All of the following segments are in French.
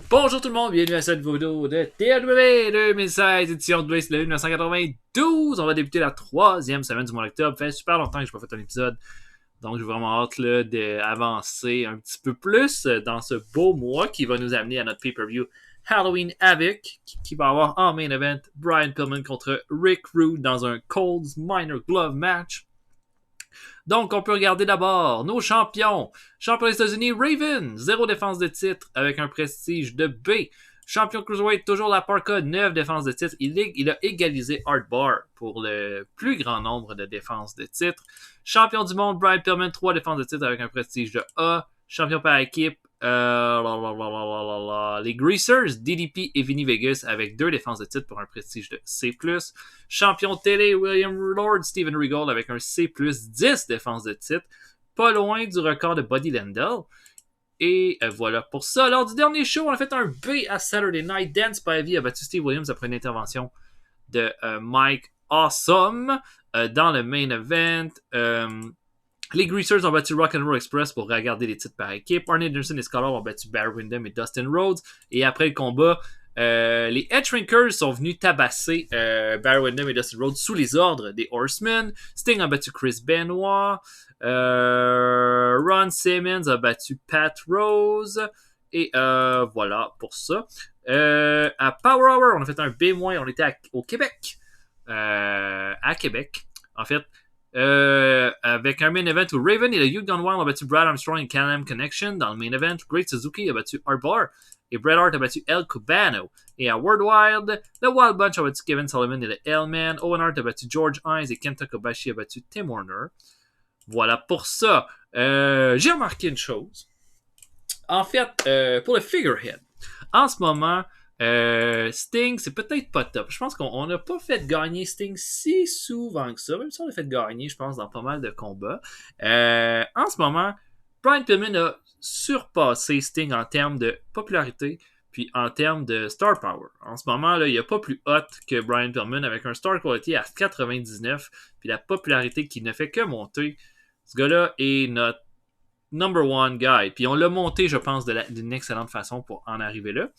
Bonjour tout le monde, bienvenue à cette vidéo de TLW 2016, édition de WSW 1992. On va débuter la troisième semaine du mois d'octobre. Ça fait super longtemps que je n'ai pas fait un épisode, donc j'ai vraiment hâte d'avancer un petit peu plus dans ce beau mois qui va nous amener à notre pay-per-view Halloween Havoc, qui va avoir en main event Brian Pillman contre Rick Rude dans un Cold's Minor Glove match. Donc, on peut regarder d'abord nos champions. Champion des États-Unis, Raven, 0 défense de titre avec un prestige de B. Champion Cruiserweight, toujours la Parka, 9 défenses de titre. Il a égalisé Art Barr pour le plus grand nombre de défenses de titre. Champion du monde, Brian Pillman, 3 défenses de titre avec un prestige de A. Champion par équipe, les Greasers, DDP et Vinny Vegas avec 2 défenses de titre pour un prestige de C+. Champion télé, William Lord, Steven Regal avec un C+, 10 défenses de titre. Pas loin du record de Buddy Landel. Et voilà pour ça. Lors du dernier show, on a fait un B à Saturday Night. Dan Spivey a battu Steve Williams après une intervention de Mike Awesome dans le main event. Les Greasers ont battu Rock'n'Roll Express pour regarder les titres par équipe. Arn Anderson et Scott Hall ont battu Barry Windham et Dustin Rhodes. Et après le combat, les Edgerinkers sont venus tabasser Barry Windham et Dustin Rhodes sous les ordres des Horsemen. Sting a battu Chris Benoit. Ron Simmons a battu Pat Rose. Et voilà pour ça. À Power Hour, on a fait un B-, on était au Québec. À Québec, en fait. Avec un main event où Raven et le Youth Gone Wild ont battu Brad Armstrong et Can-Am Connection. Dans le main event, Great Suzuki a battu Art Barr et Bret Hart a battu El Cubano. Et à World Wild, le Wild Bunch a battu Kevin Sullivan et le L-Man. Owen Hart a battu George Hines et Kenta Kobashi a battu Tim Warner. Voilà pour ça. J'ai remarqué une chose. En fait, pour le figurehead, en ce moment, Sting, c'est peut-être pas top. Je pense qu'on n'a pas fait gagner Sting si souvent que ça, même si on l'a fait gagner, je pense, dans pas mal de combats. En ce moment, Brian Pillman a surpassé Sting en termes de popularité, puis en termes de star power. En ce moment, là, il n'y a pas plus hot que Brian Pillman avec un star quality à 99, puis la popularité qui ne fait que monter. Ce gars-là est notre number one guy. Puis on l'a monté, je pense, d'une excellente façon pour en arriver là.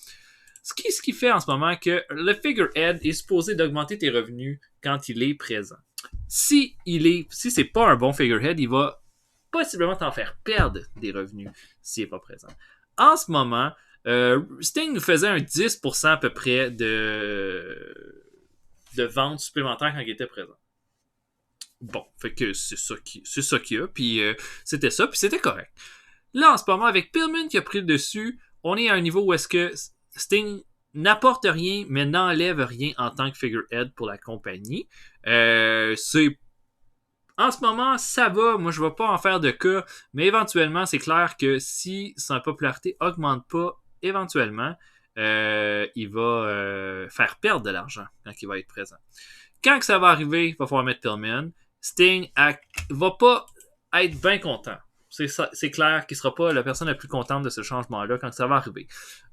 Ce qui fait en ce moment que le figurehead est supposé d'augmenter tes revenus quand il est présent. Si c'est pas un bon figurehead, il va possiblement t'en faire perdre des revenus s'il n'est pas présent. En ce moment, Sting nous faisait un 10% à peu près de ventes supplémentaires quand il était présent. Bon, fait que c'est ça qu'il y a, puis c'était ça, puis c'était correct. Là, en ce moment, avec Pillman qui a pris le dessus, on est à un niveau où est-ce que Sting n'apporte rien, mais n'enlève rien en tant que figurehead pour la compagnie. En ce moment, ça va. Moi, je ne vais pas en faire de cas, mais éventuellement, c'est clair que si sa popularité augmente pas, éventuellement, il va faire perdre de l'argent quand il va être présent. Quand que ça va arriver, il va falloir mettre Pillman. Sting va pas être bien content. C'est clair qu'il ne sera pas la personne la plus contente de ce changement-là quand ça va arriver.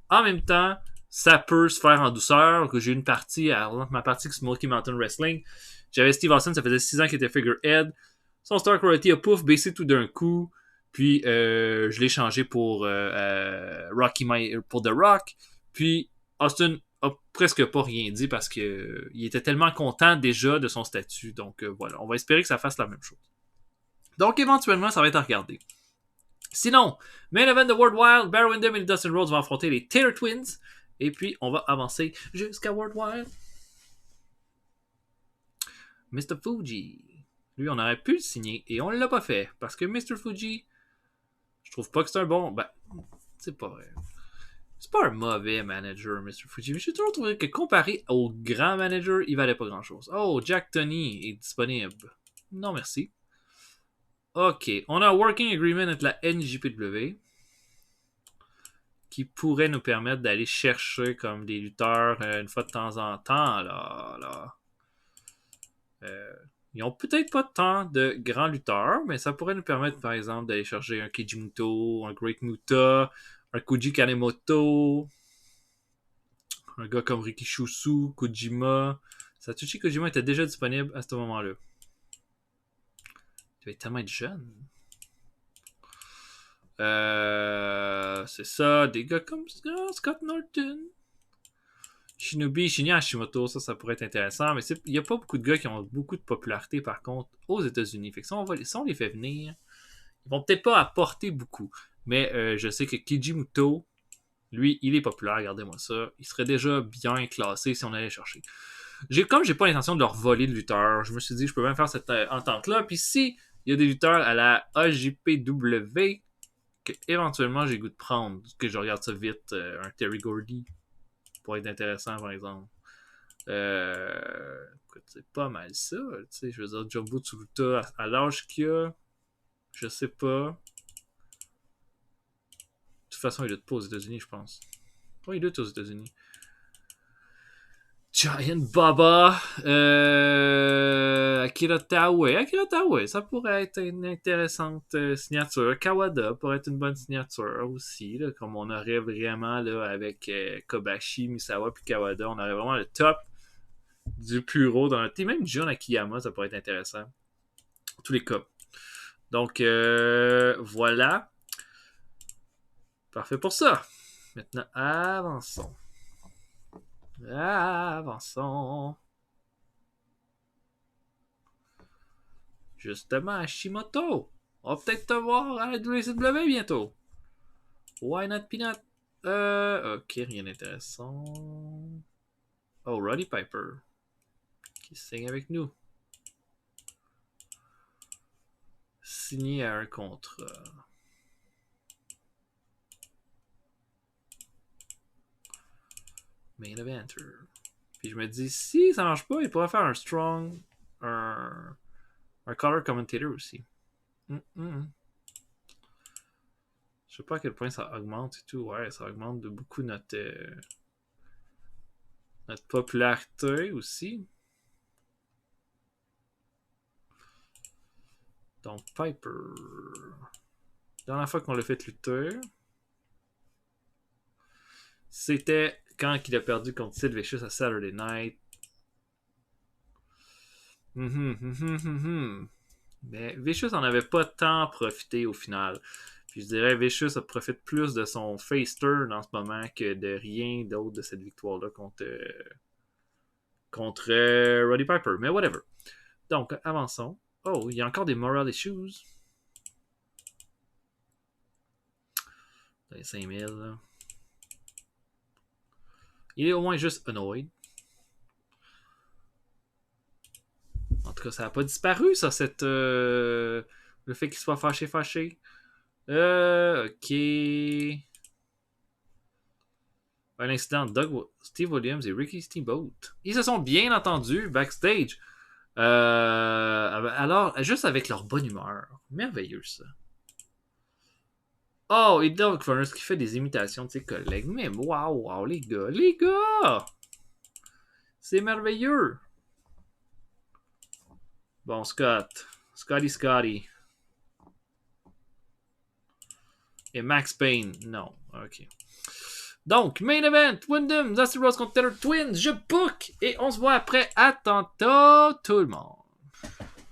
En même temps, ça peut se faire en douceur. J'ai une partie, ma partie Smoky Mountain Wrestling, j'avais Steve Austin, ça faisait 6 ans qu'il était figurehead. Son star quality a baissé tout d'un coup. Puis je l'ai changé pour pour The Rock. Puis Austin a presque pas rien dit parce que il était tellement content déjà de son statut. Donc voilà, on va espérer que ça fasse la même chose. Donc éventuellement, ça va être à regarder. Sinon, main event de World Wild, Barry Windham et Dustin Rhodes vont affronter les Taylor Twins. Et puis, on va avancer jusqu'à World Wild. Mr. Fuji. Lui, on aurait pu le signer et on ne l'a pas fait. Parce que Mr. Fuji, je trouve pas que c'est un bon... Ben, c'est pas vrai. C'est pas un mauvais manager, Mr. Fuji. Mais j'ai toujours trouvé que comparé au grand manager, il valait pas grand-chose. Oh, Jack Tunney est disponible. Non, merci. OK. On a un working agreement avec la NJPW qui pourrait nous permettre d'aller chercher comme des lutteurs une fois de temps en temps. Ils ont peut-être pas tant de grands lutteurs, mais ça pourrait nous permettre, par exemple, d'aller chercher un Keiji un Great Muta, un Koji Kanemoto, un gars comme Riki Shusu, Kojima. Satoshi Kojima était déjà disponible à ce moment-là. Il devait tellement être jeune. C'est ça, des gars comme Scott Norton. Shinobi, Shinya Hashimoto, ça pourrait être intéressant, mais il n'y a pas beaucoup de gars qui ont beaucoup de popularité par contre aux États-Unis. Fait que si on les fait venir, ils vont peut-être pas apporter beaucoup. Mais je sais que Kijimuto, lui, il est populaire, regardez-moi ça. Il serait déjà bien classé si on allait chercher. Comme j'ai pas l'intention de leur voler de lutteurs, je me suis dit je peux même faire cette entente-là. Puis si il y a des lutteurs à la AJPW que éventuellement j'ai goût de prendre, que je regarde ça vite, un Terry Gordy pourrait être intéressant par exemple. Écoute, c'est pas mal ça. Je veux dire, Jumbo Tsuruta à l'âge qu'il a, je sais pas. De toute façon, il lutte pas aux États-Unis, je pense. Oui, il lutte aux États-Unis. Giant Baba, Akira Taue, ça pourrait être une intéressante signature. Kawada pourrait être une bonne signature aussi, là, comme on aurait vraiment là, avec Kobashi, Misawa puis Kawada, on aurait vraiment le top du puro dans le team. Même John Akiyama, ça pourrait être intéressant. En tous les cas. Donc, voilà. Parfait pour ça. Maintenant, avançons. Justement, Hashimoto. On va peut-être te voir à la WCW bientôt. Why not Peanut? Ok, rien d'intéressant. Oh, Roddy Piper. Qui signe avec nous. Signé à un contrat. Main eventer. Puis je me dis, si ça marche pas, il pourrait faire un strong, un color commentator aussi. Je sais pas à quel point ça augmente et tout. Ouais, ça augmente de beaucoup notre popularité aussi. Donc, Piper. La dernière fois qu'on l'a fait lutter, c'était quand il a perdu contre Sid Vicious à Saturday Night. Mais Vicious en avait pas tant profité au final. Puis je dirais Vicious profite plus de son face turn en ce moment que de rien d'autre de cette victoire-là contre Roddy Piper. Mais whatever. Donc, avançons. Oh, il y a encore des moral issues. Dans les 5000, là. Il est au moins juste annoyed. En tout cas, ça n'a pas disparu, ça, le fait qu'il soit fâché. Ok. Un incident de Steve Williams et Ricky Steamboat. Ils se sont bien entendus backstage. Alors, juste avec leur bonne humeur. Merveilleux, ça. Oh, et Doug Furness qui fait des imitations de ses collègues. Mais waouh, les gars! C'est merveilleux! Bon, Scotty. Et Max Payne, non. Ok. Donc, main event, Wyndham, Dusty Rhodes contre Taylor Twins, je book! Et on se voit après. À tantôt, tout le monde.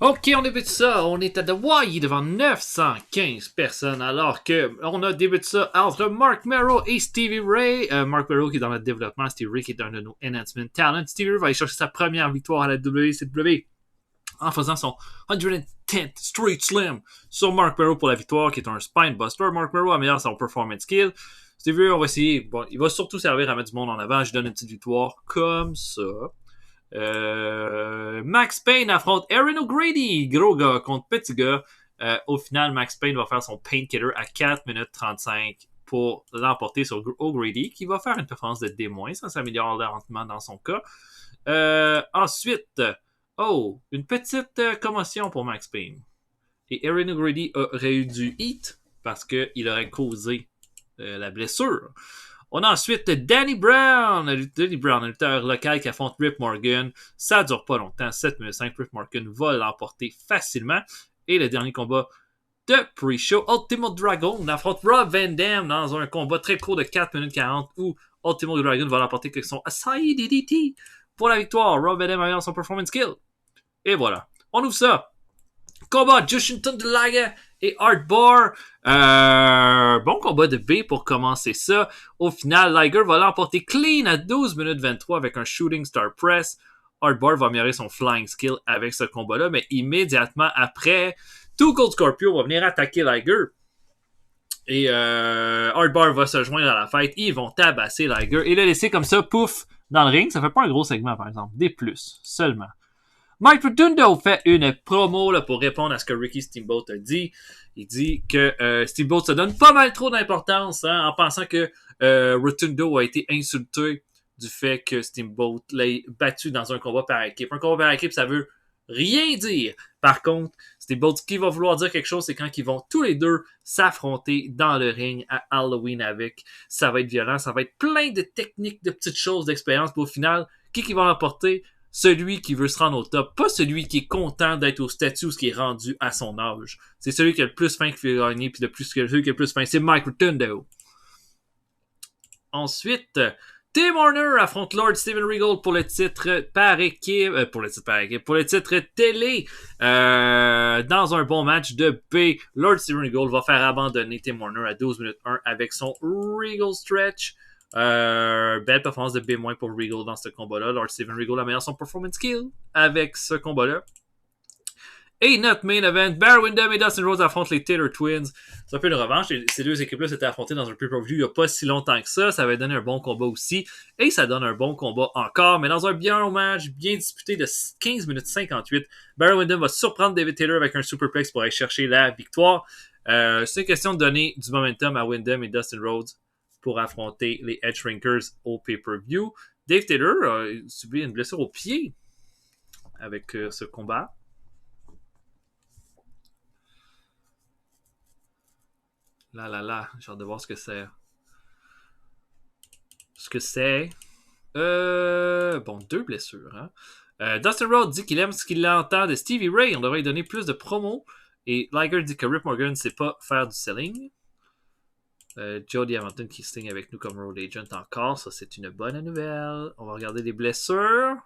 Ok, on débute ça. On est à Hawaii devant 915 personnes, alors que on a débuté ça entre Mark Merrow et Stevie Ray. Mark Merrow qui est dans le développement, Stevie Ray qui est dans le Enhancement Talent. Stevie Ray va aller chercher sa première victoire à la WCW en faisant son 110th Street Slam sur Mark Merrow pour la victoire, qui est un spine buster. Mark Merrow améliore son performance skill. Stevie Ray, on va essayer. Bon, il va surtout servir à mettre du monde en avant. Je donne une petite victoire comme ça. Max Payne affronte Aaron O'Grady, gros gars contre petit gars. Au final, Max Payne va faire son painkiller à 4 minutes 35 pour l'emporter sur O'Grady, qui va faire une performance de D-, ça s'améliore lentement dans son cas. Ensuite, une petite commotion pour Max Payne. Et Aaron O'Grady aurait eu du heat parce qu'il aurait causé la blessure. On a ensuite Danny Brown, un lutteur local qui affronte Rip Morgan. Ça dure pas longtemps, 7 minutes 5. Rip Morgan va l'emporter facilement. Et le dernier combat de pre-show, Ultimo Dragon affronte Rob Van Dam dans un combat très court de 4 minutes 40 où Ultimo Dragon va l'emporter avec son Asai DDT pour la victoire. Rob Van Dam a son performance skill. Et voilà, on ouvre ça. Combat Jushin Thunder Liger et Hardbar. Bon combat de B pour commencer ça. Au final, Liger va l'emporter clean à 12 minutes 23 avec un Shooting Star Press. Hardbar va améliorer son flying skill avec ce combat-là, mais immédiatement après, Two Cold Scorpio va venir attaquer Liger. Et Hardbar va se joindre à la fête. Ils vont tabasser Liger et le laisser comme ça, pouf, dans le ring. Ça fait pas un gros segment, par exemple. Des plus, seulement. Mike Rotundo fait une promo là, pour répondre à ce que Ricky Steamboat a dit. Il dit que Steamboat se donne pas mal trop d'importance en pensant que Rotundo a été insulté du fait que Steamboat l'ait battu dans un combat par équipe. Un combat par équipe, ça veut rien dire. Par contre, Steamboat, ce qui va vouloir dire quelque chose, c'est quand ils vont tous les deux s'affronter dans le ring à Halloween avec. Ça va être violent, ça va être plein de techniques, de petites choses, d'expérience. Puis au final, qui va l'emporter? Celui qui veut se rendre au top, pas celui qui est content d'être au statut ou ce qui est rendu à son âge. C'est celui qui a le plus faim qui fait gagner, puis celui qui a le plus faim, c'est Mike Rotundo. Ensuite, Tim Horner affronte Lord Steven Regal pour le titre par équipe, pour le titre télé, dans un bon match de B. Lord Steven Regal va faire abandonner Tim Horner à 12 minutes 1 avec son Regal Stretch. Belle performance de B- pour Regal dans ce combat-là. Lord Steven Regal améliore son performance skill avec ce combat-là. Et notre main event, Barry Windham et Dustin Rhodes affrontent les Taylor Twins. C'est un peu une revanche. Ces deux équipes-là s'étaient affrontées dans un pay-per-view il n'y a pas si longtemps que ça. Ça avait donné un bon combat aussi. Et ça donne un bon combat encore. Mais dans un bien match, bien disputé de 15 minutes 58, Barry Windham va surprendre David Taylor avec un superplex pour aller chercher la victoire. C'est une question de donner du momentum à Windham et Dustin Rhodes pour affronter les Edge Shrinkers au pay-per-view. Dave Taylor a subi une blessure au pied avec ce combat. Là, j'ai hâte de voir ce que c'est. Bon, 2 blessures. Dustin Rhodes dit qu'il aime ce qu'il entend de Stevie Ray. On devrait lui donner plus de promos. Et Liger dit que Rip Morgan ne sait pas faire du selling. Joe Diamantine qui signe avec nous comme road agent encore. Ça, c'est une bonne nouvelle. On va regarder les blessures.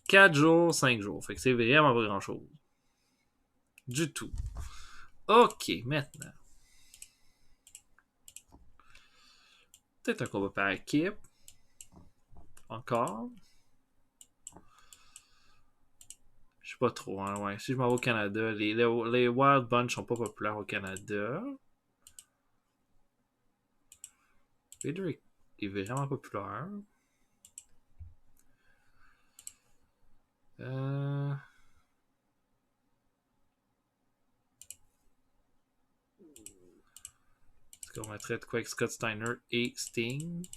4 jours, 5 jours. Fait que c'est vraiment pas grand-chose. Du tout. OK, maintenant. Peut-être un combat par équipe. Encore. Je sais pas trop, hein. Ouais. Si je m'en vais au Canada, les Wild Bunch sont pas populaires au Canada. Vader est vraiment populaire. Est-ce qu'on mettrait de quoi avec Scott Steiner et Sting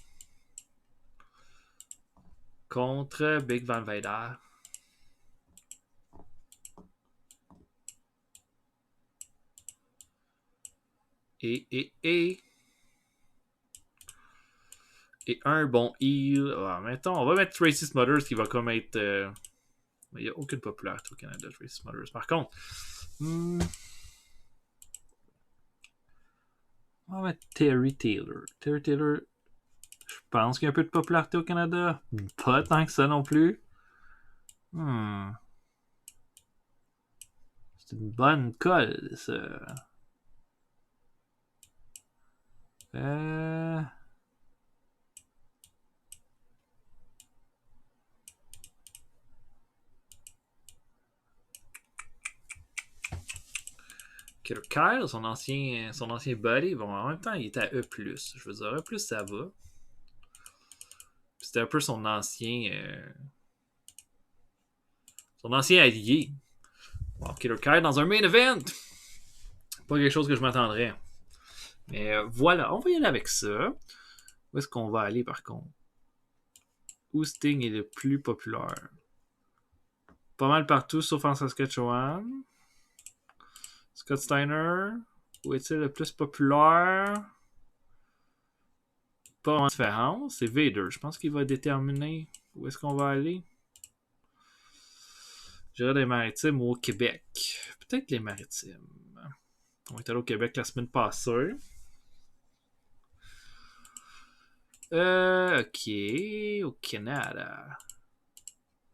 contre Big Van Vader? Et un bon heal. Ah, mettons, on va mettre Tracy Smothers qui va comme être. Il n'y a aucune popularité au Canada, Tracy Smothers. Par contre, on va mettre Terry Taylor. Terry Taylor, je pense qu'il y a un peu de popularité au Canada. Pas tant que ça non plus. C'est une bonne colle, ça. Kyle, son ancien buddy, bon, en même temps, il était à E+. Je veux dire, E+, ça va. C'était un peu son ancien allié. Bon, Killer Kyle dans un main event. Pas quelque chose que je m'attendrais. Mais voilà, on va y aller avec ça. Où est-ce qu'on va aller par contre? Où Sting est le plus populaire? Pas mal partout, sauf en Saskatchewan. Scott Steiner, où est-il le plus populaire? Pas en différence, c'est Vader. Je pense qu'il va déterminer où est-ce qu'on va aller. J'irai des Maritimes ou au Québec. Peut-être les Maritimes. On est allé au Québec la semaine passée. OK. Au Canada.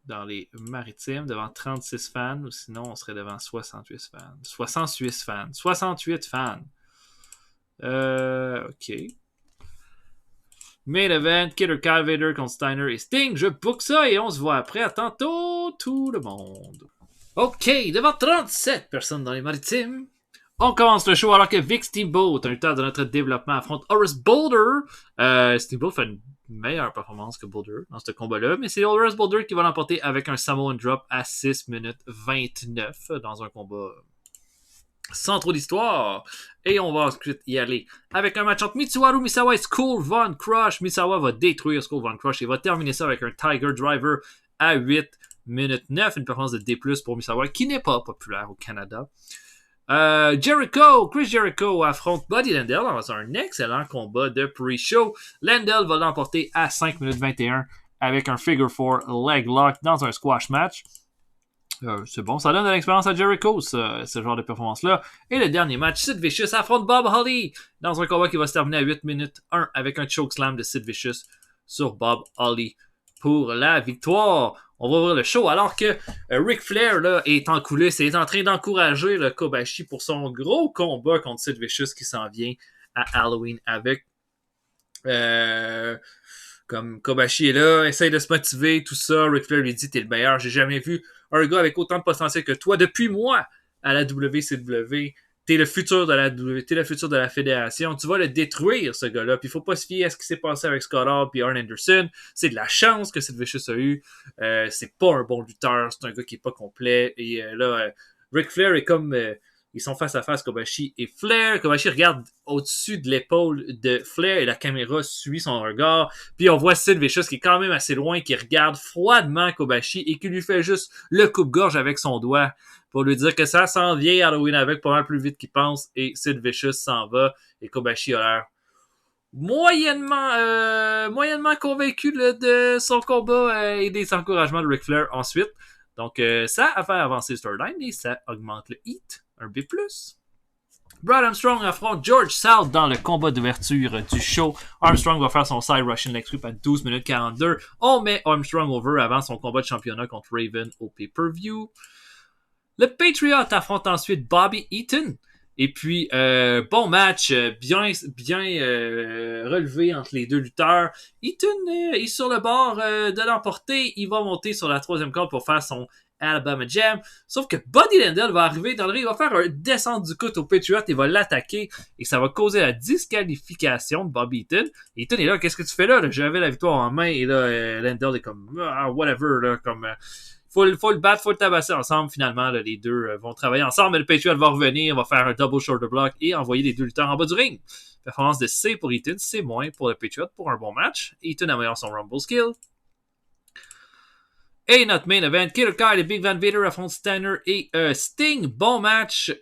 dans les maritimes devant 36 fans, ou sinon on serait devant 68 fans. 68 fans. 68 fans. OK. Main event, Killer Kyle Vader contre Steiner et Sting. Je book ça et on se voit après. À tantôt, tout le monde. OK, devant 37 personnes dans les maritimes. On commence le show alors que Vic Steamboat, un lutteur de notre développement, affronte Horace Boulder. Steamboat fait une meilleure performance que Boulder dans ce combat-là, mais c'est Horace Boulder qui va l'emporter avec un Samoan Drop à 6 minutes 29 dans un combat sans trop d'histoire. Et on va ensuite y aller avec un match entre Mitsuharu Misawa et Skull Von Crush. Misawa va détruire Skull Von Crush et va terminer ça avec un Tiger Driver à 8 minutes 9. Une performance de D+, pour Misawa qui n'est pas populaire au Canada. Chris Jericho affronte Buddy Landel dans un excellent combat de pre-show. Landel va l'emporter à 5 minutes 21 avec un Figure 4 Leg Lock dans un squash match. C'est bon, ça donne de l'expérience à Jericho, ce genre de performance-là. Et le dernier match, Sid Vicious affronte Bob Holly dans un combat qui va se terminer à 8 minutes 1 avec un chokeslam de Sid Vicious sur Bob Holly pour la victoire. On va ouvrir le show alors que Ric Flair là, est en coulisses et est en train d'encourager le Kobashi pour son gros combat contre Sid Vicious qui s'en vient à Halloween avec... Comme Kobashi est là, essaye de se motiver, tout ça. Ric Flair lui dit, t'es le meilleur, j'ai jamais vu un gars avec autant de potentiel que toi depuis moi à la WCW. T'es le futur de la W, t'es le futur de la fédération. Tu vas le détruire, ce gars-là. Puis il faut pas se fier à ce qui s'est passé avec Scott Hall puis Arn Anderson. C'est de la chance que Sid Vicious a eu. C'est pas un bon lutteur, c'est un gars qui est pas complet. Et Ric Flair est comme... ils sont face à face, Kobashi et Flair. Kobashi regarde au-dessus de l'épaule de Flair et la caméra suit son regard. Puis on voit Sid Vicious qui est quand même assez loin, qui regarde froidement Kobashi et qui lui fait juste le coupe-gorge avec son doigt pour lui dire que ça s'en vient Halloween avec pas mal plus vite qu'il pense. Et Sid Vicious s'en va et Kobashi a l'air moyennement convaincu là, de son combat et des encouragements de Ric Flair ensuite. Donc ça a fait avancer le storyline et ça augmente le heat. Un B+. Brad Armstrong affronte George South dans le combat d'ouverture du show. Armstrong va faire son side Russian leg sweep à 12 minutes 42. On met Armstrong over avant son combat de championnat contre Raven au pay-per-view. Le Patriot affronte ensuite Bobby Eaton. Et puis, bon match, bien relevé entre les deux lutteurs. Eaton est sur le bord de l'emporter. Il va monter sur la troisième corde pour faire son Alabama Jam. Sauf que Buddy Landel va arriver dans le ring, il va faire un descente du coude au Patriot et va l'attaquer. Et ça va causer la disqualification de Bobby Eaton. Et Eaton est là, qu'est-ce que tu fais là? J'avais la victoire en main et là, Landel est comme, whatever, là, comme... faut le battre, faut le tabasser ensemble. Finalement, là, les deux vont travailler ensemble. Mais le Patriot va revenir, va faire un double shoulder block et envoyer les deux lutteurs en bas du ring. Performance de C pour Eaton, C- pour le Patriot pour un bon match. Eaton améliore son Rumble skill. Et notre main event, Killer Kyle et Big Van Vader affrontent Steiner et Sting. Bon match.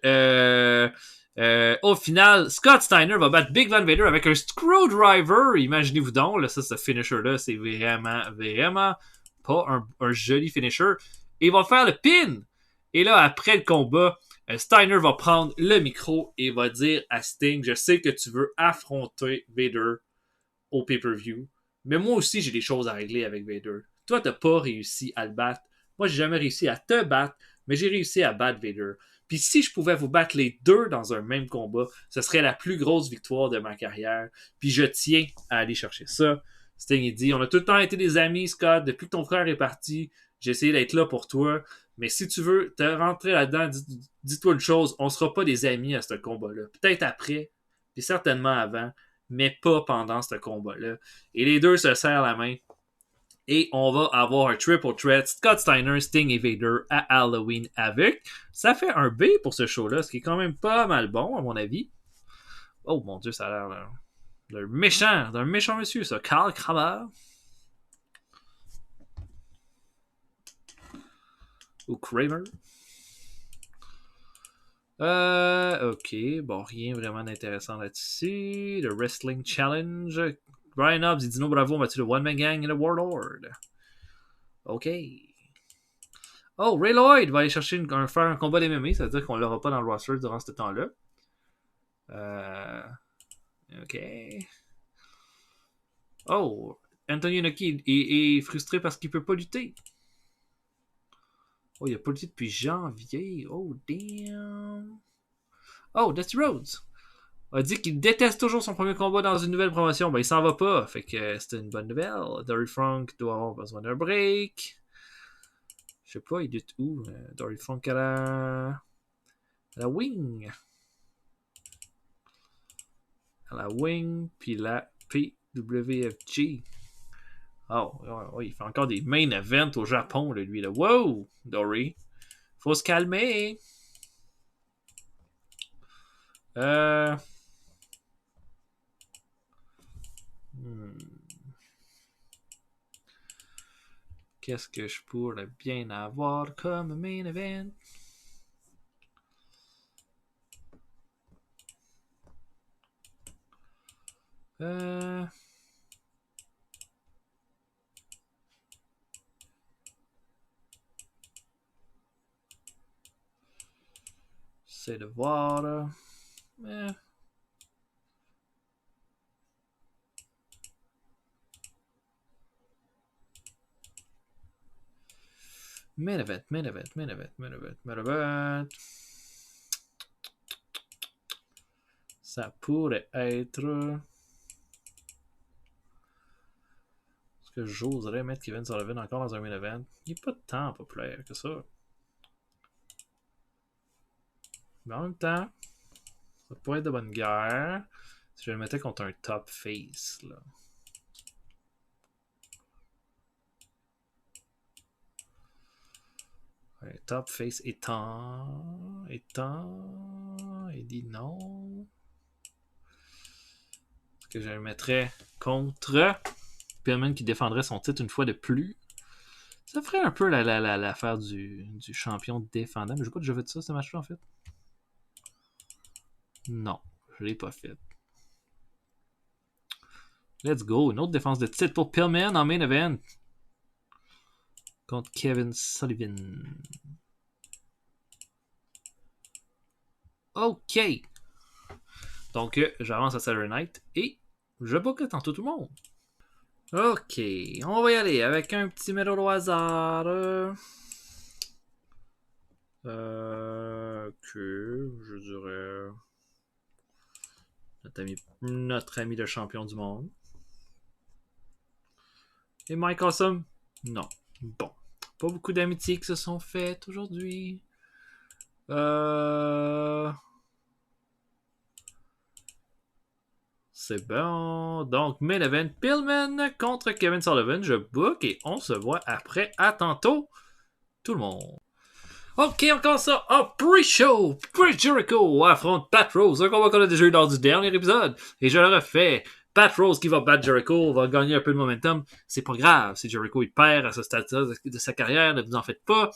Au final, Scott Steiner va battre Big Van Vader avec un Screwdriver. Imaginez-vous donc, là, ça, ce finisher-là, c'est vraiment pas un joli finisher. Et il va faire le pin. Et là, après le combat, Steiner va prendre le micro et va dire à Sting, je sais que tu veux affronter Vader au pay-per-view, mais moi aussi, j'ai des choses à régler avec Vader. Toi, t'as pas réussi à le battre. Moi, j'ai jamais réussi à te battre, mais j'ai réussi à battre Vader. Puis si je pouvais vous battre les deux dans un même combat, ce serait la plus grosse victoire de ma carrière. Puis je tiens à aller chercher ça. Sting, il dit, on a tout le temps été des amis, Scott. Depuis que ton frère est parti, j'ai essayé d'être là pour toi. Mais si tu veux te rentrer là-dedans, dis-toi une chose, on sera pas des amis à ce combat-là. Peut-être après, puis certainement avant, mais pas pendant ce combat-là. Et les deux se serrent la main. Et on va avoir un triple threat, Scott Steiner, Sting et Vader à Halloween avec. Ça fait un B pour ce show-là, ce qui est quand même pas mal bon, à mon avis. Oh mon Dieu, ça a l'air d'un méchant monsieur, ça. Carl Kramer. Ou Kramer. Ok, bon, rien vraiment d'intéressant là-dessus. Le Wrestling Challenge. Brian Hobbs, il dit no bravo, battu le One Man Gang et le Warlord. Ok. Oh, Ray Lloyd va aller chercher faire un combat d'MMA, ça veut dire qu'on l'aura pas dans le roster durant ce temps-là. Ok. Oh, Antonio Inoki est frustré parce qu'il peut pas lutter. Oh, il a pas lutté depuis janvier. Oh, damn. Oh, Dusty Rhodes a dit qu'il déteste toujours son premier combat dans une nouvelle promotion. Ben, il s'en va pas. Fait que c'est une bonne nouvelle. Dory Funk doit avoir besoin d'un break. Je sais pas, il lutte où? Dory Funk à la Wing. À la Wing, puis la PWFG. Oh, il fait encore des main events au Japon, là, lui. Là. Wow, Dory. Faut se calmer. Qu'est-ce que je pourrais bien avoir comme main event? C'est de voir. Main event. Ça pourrait être. Est-ce que j'oserais mettre Kevin Sullivan encore dans un main event? Il n'est pas tant populaire que ça. Mais en même temps, ça pourrait être de bonne guerre si je le mettais contre un top face. Là. Ouais, top face étant. Il dit non. Est-ce que je le mettrais contre Pillman qui défendrait son titre une fois de plus? Ça ferait un peu l'affaire du champion défendant. Mais je n'ai pas déjà fait ça, ce match-là, en fait. Non, je l'ai pas fait. Let's go. Une autre défense de titre pour Pillman en main event. Contre Kevin Sullivan. OK. Donc, j'avance à Saturday Night et je book tantôt tout le monde. OK. On va y aller avec un petit médaille au hasard. Que je dirais notre ami le champion du monde. Et Mike Awesome? Non. Bon. Pas beaucoup d'amitiés qui se sont faites aujourd'hui. C'est bon. Donc, main event, Pillman contre Kevin Sullivan. Je book et on se voit après. À tantôt, tout le monde. OK, encore ça en pre-show. Chris Jericho affronte Pat Rose. Un combat qu'on a déjà eu lors du dernier épisode. Et je le refais. Pat Rose qui va battre Jericho, va gagner un peu de momentum. C'est pas grave si Jericho il perd à ce stade-là de sa carrière. Ne vous en faites pas.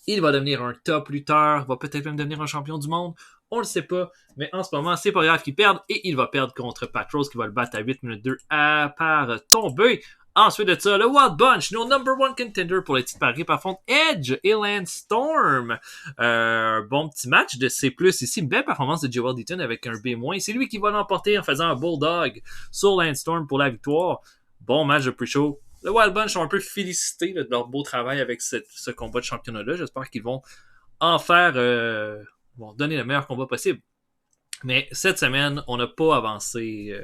Il va devenir un top lutteur. Va peut-être même devenir un champion du monde. On le sait pas. Mais en ce moment, c'est pas grave qu'il perde. Et il va perdre contre Pat Rose qui va le battre à 8 minutes 2 par tomber. Ensuite de ça, le Wild Bunch, nos number one contender pour les titres par équipe, affronte Edge et Lance Storm. Bon petit match de C+, ici. Une belle performance de Joel Deaton avec un B-. C'est lui qui va l'emporter en faisant un Bulldog sur Lance Storm pour la victoire. Bon match de pre-show. Le Wild Bunch sont un peu félicités de leur beau travail avec ce combat de championnat-là. J'espère qu'ils vont en faire... vont donner le meilleur combat possible. Mais cette semaine, on n'a pas avancé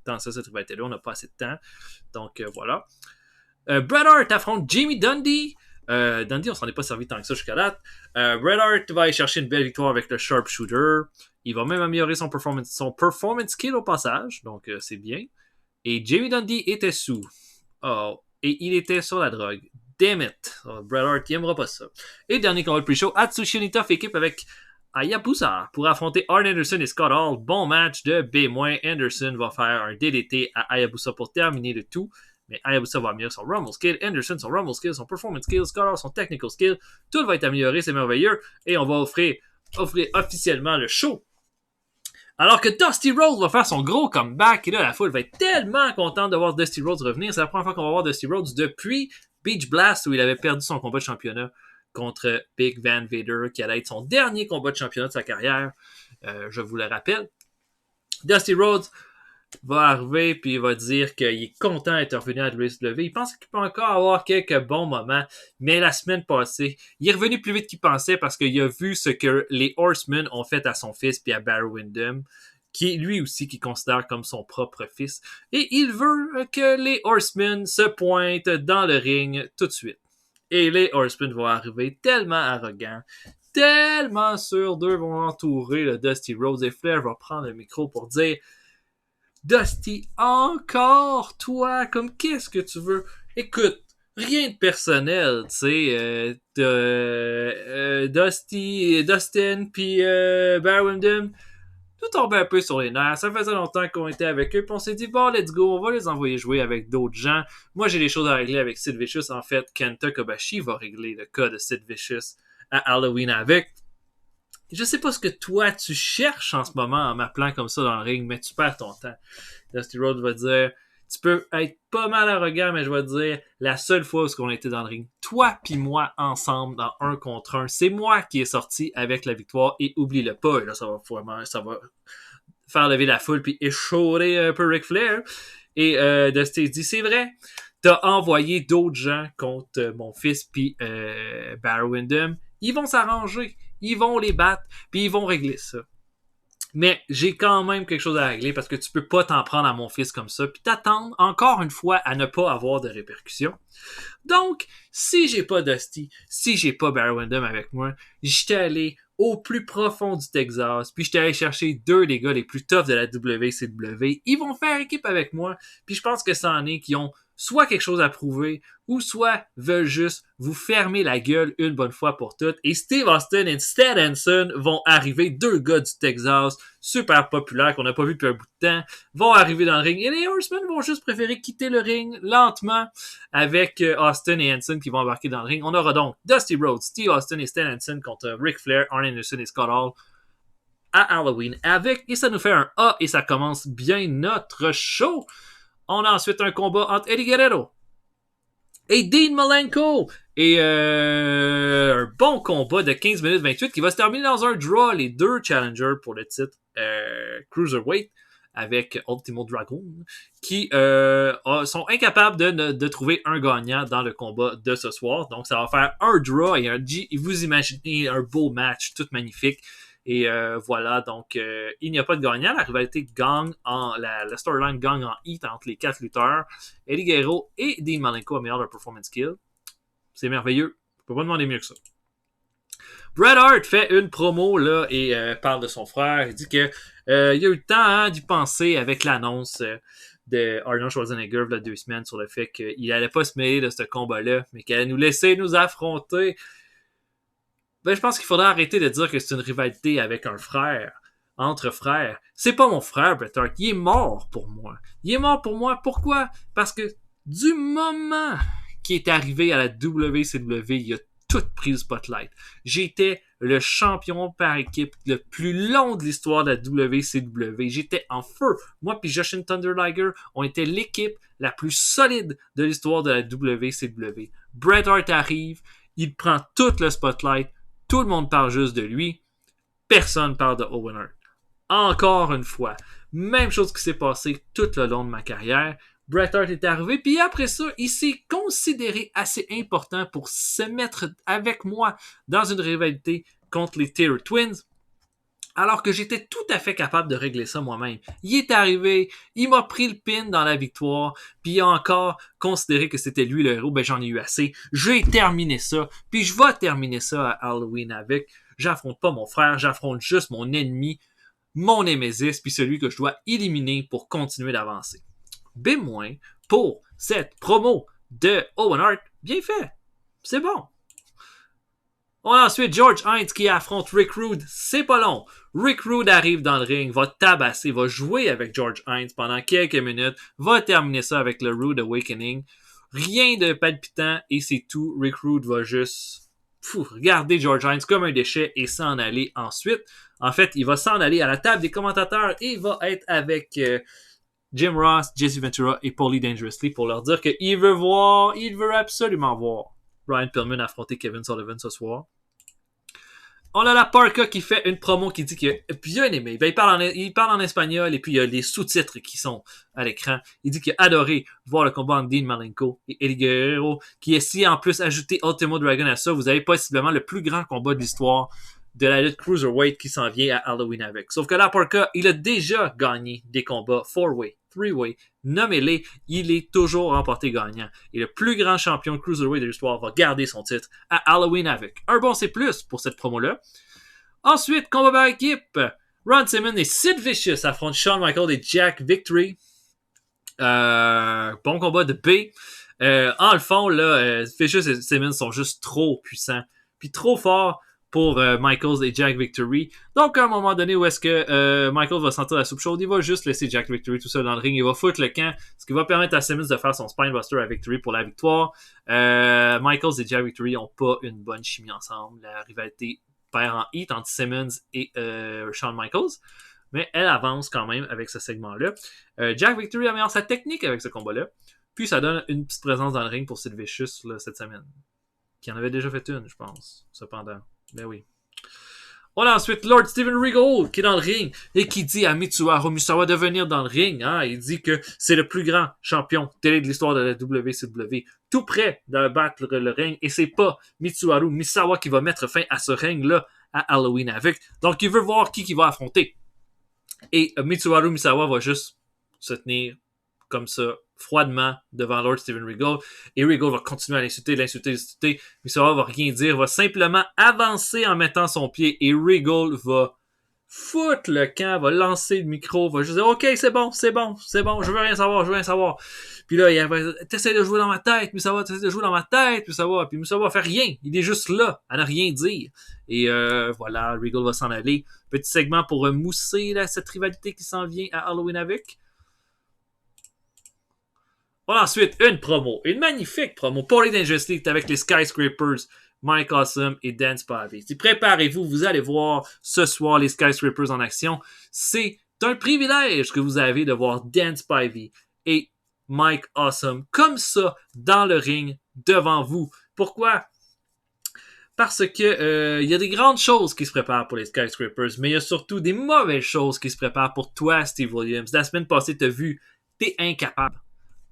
dans cette rivalité-là. On n'a pas assez de temps. Donc, voilà. Bret Hart affronte Jamie Dundee. Dundee, on s'en est pas servi tant que ça jusqu'à date. Bret Hart va aller chercher une belle victoire avec le Sharpshooter. Il va même améliorer son performance skill au passage. Donc, c'est bien. Et Jamie Dundee était sous. Oh, et il était sur la drogue. Damn it. Oh, Bret Hart, il aimera pas ça. Et dernier combat de pre-show, Atsushi Onita fait équipe avec Hayabusa pour affronter Arn Anderson et Scott Hall. Bon match de B-. Anderson va faire un DDT à Hayabusa pour terminer le tout. Mais Hayabusa va améliorer son Rumble skill, Anderson son Rumble skill, son Performance skill, Scott Hall son Technical skill. Tout va être amélioré, c'est merveilleux. Et on va offrir officiellement le show. Alors que Dusty Rhodes va faire son gros comeback. Et là, la foule va être tellement contente de voir Dusty Rhodes revenir. C'est la première fois qu'on va voir Dusty Rhodes depuis Beach Blast où il avait perdu son combat de championnat contre Big Van Vader, qui allait être son dernier combat de championnat de sa carrière. Je vous le rappelle. Dusty Rhodes va arriver puis il va dire qu'il est content d'être revenu à WCW. Il pense qu'il peut encore avoir quelques bons moments, mais la semaine passée, il est revenu plus vite qu'il pensait parce qu'il a vu ce que les Horsemen ont fait à son fils puis à Barry Windham, qui est lui aussi qui considère comme son propre fils. Et il veut que les Horsemen se pointent dans le ring tout de suite. Et les Horsemen vont arriver tellement arrogants, tellement sûrs d'eux, vont entourer le Dusty Rhodes et Flair va prendre le micro pour dire Dusty, encore toi, comme qu'est-ce que tu veux? Écoute, rien de personnel, tu sais, Dustin puis Barry Windham, tout tombait un peu sur les nerfs. Ça faisait longtemps qu'on était avec eux, puis on s'est dit, bon, let's go, on va les envoyer jouer avec d'autres gens. Moi, j'ai des choses à régler avec Sid Vicious. En fait, Kenta Kobashi va régler le cas de Sid Vicious à Halloween avec. Je sais pas ce que toi, tu cherches en ce moment en m'appelant comme ça dans le ring, mais tu perds ton temps. Dusty Rhodes va dire, tu peux être pas mal arrogant, mais je vais te dire, la seule fois où on était dans le ring, toi pis moi ensemble dans 1 contre 1, c'est moi qui est sorti avec la victoire et oublie-le pas. Et là, ça va faire lever la foule puis échaurer un peu Ric Flair. Et Dusty dit, c'est vrai, t'as envoyé d'autres gens contre mon fils puis Barry Windham. Ils vont s'arranger, ils vont les battre puis ils vont régler ça. Mais j'ai quand même quelque chose à régler parce que tu peux pas t'en prendre à mon fils comme ça puis t'attendre encore une fois à ne pas avoir de répercussions. Donc, si j'ai pas Dusty, si j'ai pas Barry Windham avec moi, j'étais allé au plus profond du Texas, puis j'étais allé chercher 2 des gars les plus toughs de la WCW. Ils vont faire équipe avec moi, puis je pense que ça en est qui ont soit quelque chose à prouver, ou soit veulent juste vous fermer la gueule une bonne fois pour toutes. Et Steve Austin et Stan Hansen vont arriver, 2 gars du Texas, super populaires, qu'on n'a pas vu depuis un bout de temps, vont arriver dans le ring. Et les Horsemen vont juste préférer quitter le ring lentement avec Austin et Hansen qui vont embarquer dans le ring. On aura donc Dusty Rhodes, Steve Austin et Stan Hansen contre Ric Flair, Arn Anderson et Scott Hall à Halloween avec. Et ça nous fait un A et ça commence bien notre show. On a ensuite un combat entre Eddie Guerrero et Dean Malenko. Et un bon combat de 15 minutes 28 qui va se terminer dans un draw. Les 2 challengers pour le titre Cruiserweight avec Ultimo Dragon qui sont incapables de trouver un gagnant dans le combat de ce soir. Donc ça va faire un draw et vous imaginez un beau match tout magnifique. Et voilà, donc il n'y a pas de gagnant. La rivalité gagne la storyline gagne en heat entre les 4 lutteurs. Eddie Guerrero et Dean Malenko améliorent leur performance skill. C'est merveilleux. Je peux pas demander mieux que ça. Bret Hart fait une promo là et parle de son frère. Il dit que il a eu le temps d'y penser avec l'annonce de Arnold Schwarzenegger il y a 2 semaines sur le fait qu'il allait pas se mêler de ce combat-là, mais qu'il allait nous laisser nous affronter. Ben, je pense qu'il faudrait arrêter de dire que c'est une rivalité avec un frère, entre frères. C'est pas mon frère, Bret Hart. Il est mort pour moi. Il est mort pour moi. Pourquoi? Parce que du moment qu'il est arrivé à la WCW, il a tout pris le spotlight. J'étais le champion par équipe le plus long de l'histoire de la WCW. J'étais en feu. Moi puis Jushin Thunder Liger, on était l'équipe la plus solide de l'histoire de la WCW. Bret Hart arrive, il prend tout le spotlight. Tout le monde parle juste de lui. Personne parle de Owen Hart. Encore une fois, même chose qui s'est passé tout le long de ma carrière. Bret Hart est arrivé, puis après ça, il s'est considéré assez important pour se mettre avec moi dans une rivalité contre les Terror Twins, alors que j'étais tout à fait capable de régler ça moi-même. Il est arrivé, il m'a pris le pin dans la victoire, puis il a encore considéré que c'était lui le héros. Ben j'en ai eu assez. J'ai terminé ça, puis je vais terminer ça à Halloween avec. J'affronte pas mon frère, j'affronte juste mon ennemi, mon némésis, puis celui que je dois éliminer pour continuer d'avancer. B- pour cette promo de Owen Hart, bien fait. C'est bon. On a ensuite George Hines qui affronte Rick Rude. C'est pas long. Rick Rude arrive dans le ring, va tabasser, va jouer avec George Hines pendant quelques minutes, va terminer ça avec le Rude Awakening. Rien de palpitant et c'est tout. Rick Rude va juste regarder George Hines comme un déchet et s'en aller ensuite. En fait, il va s'en aller à la table des commentateurs et va être avec Jim Ross, Jesse Ventura et Paulie Dangerously pour leur dire qu'il veut absolument voir Brian Pillman affronter Kevin Sullivan ce soir. On a la Parka qui fait une promo qui dit qu'il a bien aimé. Ben, il parle en espagnol et puis il y a les sous-titres qui sont à l'écran. Il dit qu'il a adoré voir le combat entre Dean Malenko et Eddie Guerrero, qui est si en plus ajouté Ultimo Dragon à ça, vous avez possiblement le plus grand combat de l'histoire de la lutte Cruiserweight qui s'en vient à Halloween avec. Sauf que la Parka, il a déjà gagné des combats 4-way, 3-way, nommez-les, il est toujours remporté gagnant. Et le plus grand champion Cruiserweight de l'histoire va garder son titre à Halloween avec. Un bon C+, pour cette promo-là. Ensuite, combat par équipe. Ron Simmons et Sid Vicious affrontent Shawn Michaels et Jack Victory. Bon combat de B. En le fond, là, Vicious et Simmons sont juste trop puissants. Puis trop forts pour Michaels et Jack Victory. Donc, à un moment donné où est-ce que Michaels va sentir la soupe chaude, il va juste laisser Jack Victory tout seul dans le ring. Il va foutre le camp, ce qui va permettre à Simmons de faire son Spinebuster à Victory pour la victoire. Michaels et Jack Victory n'ont pas une bonne chimie ensemble. La rivalité perd en heat entre Simmons et Shawn Michaels. Mais elle avance quand même avec ce segment-là. Jack Victory améliore sa technique avec ce combat-là. Puis ça donne une petite présence dans le ring pour Sid Vicious là, cette semaine. Qui en avait déjà fait une, je pense. Cependant. Ben oui. On a ensuite Lord Steven Regal qui est dans le ring et qui dit à Mitsuharu Misawa de venir dans le ring. Hein? Il dit que c'est le plus grand champion télé de l'histoire de la WCW. Tout près de battre le ring. Et c'est pas Mitsuharu Misawa qui va mettre fin à ce ring-là à Halloween avec. Donc il veut voir qui va affronter. Et Mitsuharu Misawa va juste se tenir comme ça, froidement, devant Lord Steven Regal. Et Regal va continuer à l'insulter. Misawa va rien dire, va simplement avancer en mettant son pied. Et Regal va foutre le camp, va lancer le micro, va juste dire « Ok, c'est bon, je veux rien savoir. » Puis là, il va « T'essaies de jouer dans ma tête, Misawa, Puis Misawa fait rien, il est juste là, à ne rien dire. Et voilà, Regal va s'en aller. Petit segment pour mousser là, cette rivalité qui s'en vient à Halloween avec. On a ensuite une magnifique promo pour les Dangerous League avec les Skyscrapers, Mike Awesome et Dan Spivey. Préparez-vous, vous allez voir ce soir les Skyscrapers en action. C'est un privilège que vous avez de voir Dan Spivey et Mike Awesome comme ça dans le ring devant vous. Pourquoi? Parce que il y a des grandes choses qui se préparent pour les Skyscrapers, mais il y a surtout des mauvaises choses qui se préparent pour toi, Steve Williams. La semaine passée, t'as vu, t'es incapable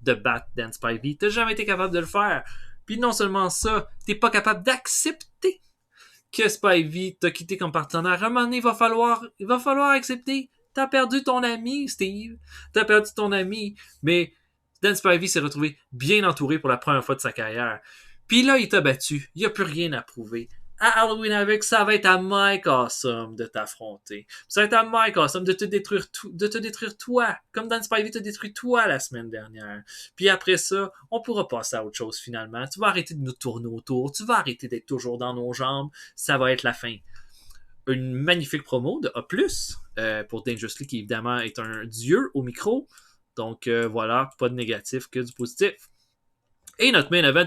de battre Dan Spivey. T'as jamais été capable de le faire. Puis non seulement ça, t'es pas capable d'accepter que Spivey t'a quitté comme partenaire. À un moment donné, il va falloir accepter. T'as perdu ton ami, Steve. T'as perdu ton ami. Mais Dan Spivey s'est retrouvé bien entouré pour la première fois de sa carrière. Puis là, il t'a battu. Il n'y a plus rien à prouver. À Halloween avec, ça va être à Mike Awesome de t'affronter. Ça va être à Mike Awesome de te détruire toi, comme Dan Spivey t'a détruit toi la semaine dernière. Puis après ça, on pourra passer à autre chose finalement. Tu vas arrêter de nous tourner autour, tu vas arrêter d'être toujours dans nos jambes. Ça va être la fin. Une magnifique promo de A+, pour Dangerous Lee, qui évidemment est un dieu au micro. Donc voilà, pas de négatif que du positif. Et notre main event,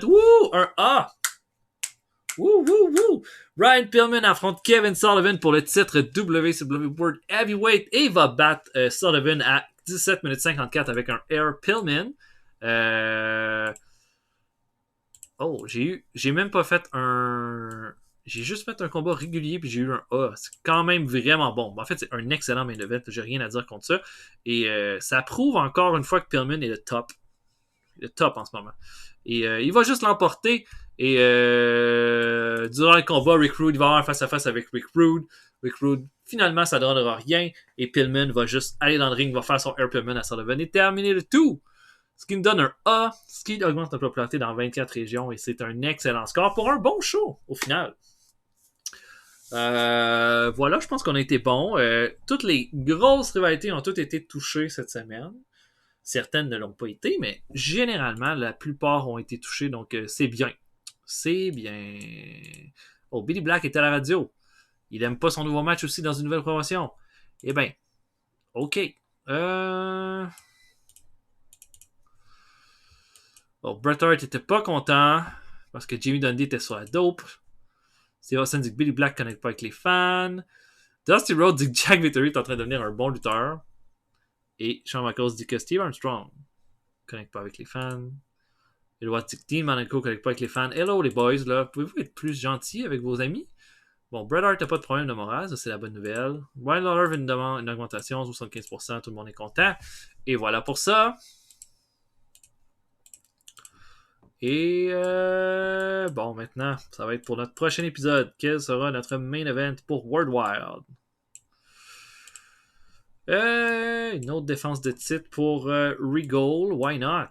un A! Ryan Pillman affronte Kevin Sullivan pour le titre WCW World Heavyweight et va battre Sullivan à 17 minutes 54 avec un Air Pillman. J'ai même pas fait un... J'ai juste fait un combat régulier puis j'ai eu un A. C'est quand même vraiment bon. En fait, c'est un excellent main event. J'ai rien à dire contre ça. Et ça prouve encore une fois que Pillman est le top. Le top en ce moment. Et il va juste l'emporter. Et durant le combat, Rick Rude, il va avoir un face-à-face avec Rick Rude. Rick Rude, finalement, ça ne donnera rien. Et Pillman va juste aller dans le ring, va faire son Air Pillman à Sullivan et terminer le tout. Ce qui nous donne un A, ce qui augmente notre popularité dans 24 régions. Et c'est un excellent score pour un bon show, au final. Voilà, je pense qu'on a été bon. Toutes les grosses rivalités ont toutes été touchées cette semaine. Certaines ne l'ont pas été, mais généralement, la plupart ont été touchées, donc c'est bien. C'est bien. Oh, Billy Black est à la radio. Il aime pas son nouveau match aussi dans une nouvelle promotion. Eh bien, ok. Bret Hart était pas content parce que Jimmy Dundee était sur la dope. Steve Austin dit que Billy Black connecte pas avec les fans. Dusty Rhodes dit que Jack Victory est en train de devenir un bon lutteur. Et Shawn Michaels dit que Steve Armstrong connecte pas avec les fans. Et le dit que Dean Malenko connecte pas avec les fans. Hello les boys, là, pouvez-vous être plus gentils avec vos amis? Bon, Bret Hart n'a pas de problème de morale, ça c'est la bonne nouvelle. Brian Lawler veut une augmentation, 75%, tout le monde est content. Et voilà pour ça. Et bon, maintenant, ça va être pour notre prochain épisode. Quel sera notre main event pour World Wild? Une autre défense de titre pour Regal. Why not?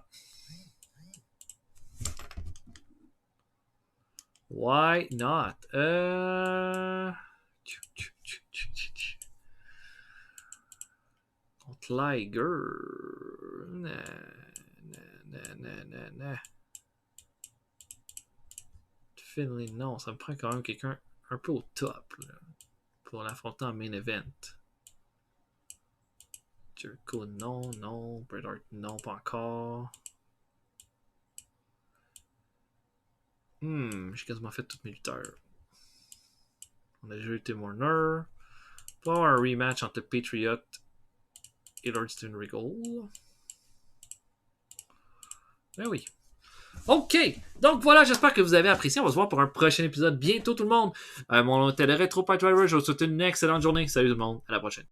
Why not? Contre Liger. Nah. Finley, non. Ça me prend quand même quelqu'un un peu au top là, pour l'affronter en main event. Jericho, non. Bret Hart, non, pas encore. J'ai quasiment fait toutes mes lutteurs. On a déjà eu Tim Warner. On va avoir un rematch entre Patriot et Lord Steven Regal. Ben oui. OK! Donc voilà, j'espère que vous avez apprécié. On va se voir pour un prochain épisode bientôt, tout le monde. Mon hôtel Retro Pipe Driver, je vous souhaite une excellente journée. Salut tout le monde. À la prochaine.